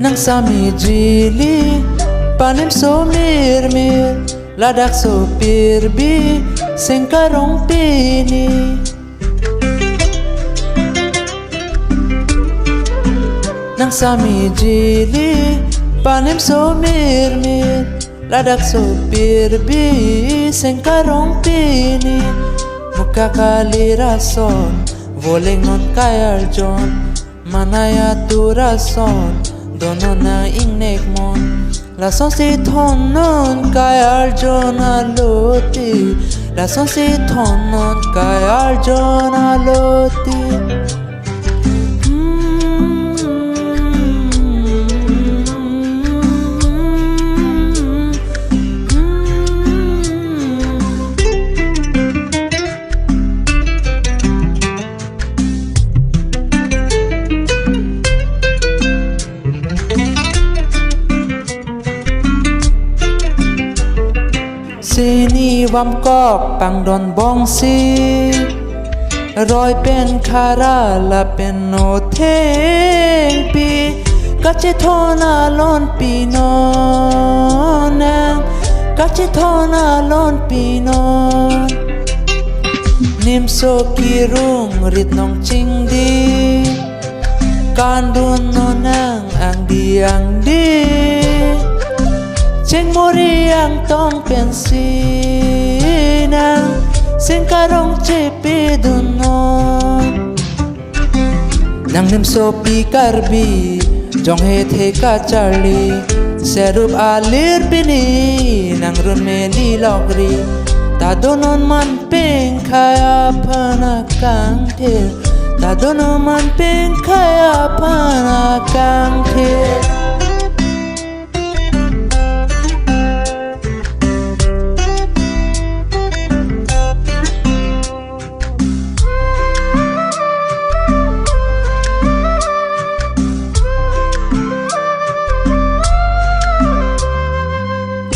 nang sami jili panim so mir ladak so pirbi sengkarong pini nang sami jili panim so mir ladak so pirbi sengkarong pini muka kalirason voleng non kayal jon manaya turason dono na ingnek mon la son si thon non kayal jon aloti la son si thon non kayal jon aloti Sini wam kok pang don bong si roi pen khara la pen no theng pi kache thona lon pi non kache thona lon pi non nim so kirung rit nong ching di kan dun no nang ang di Cheng mori ang tong pensinang sengkarong cepi dunon nang nim so pi karbi jong he the ka charli serup alir pini nang run meli logri ta donon man peng khaya phana kang the ta donon man peng khaya phana kang the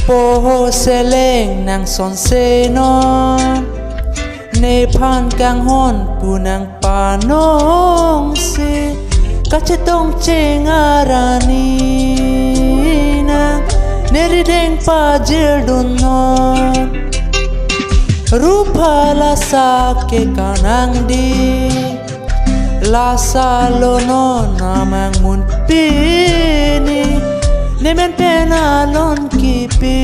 Poho seleng nang son se non ne pan kang hon pu nang panong se kache tong chengarani nang neri deng pa jirdun non rupa la sa ke kanang di la sa lo non namang mun pini Nemen pena lon kipina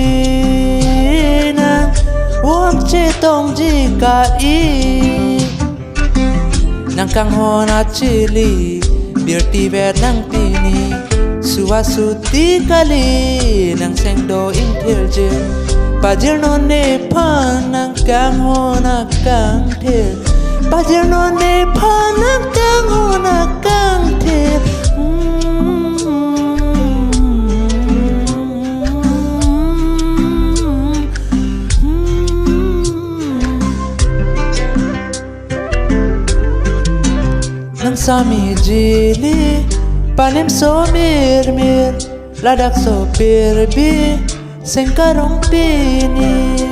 Wam che tong jika I Nang kang hona chili Birti ver nang pini Suwasuti kali Nang sengdo intil jil Pajir no ne pan Nang kang hona kang til Pajir no ne pan Nang kang hona kang til Nang sami jili panim so mir ladak so pirbi sengkarong pini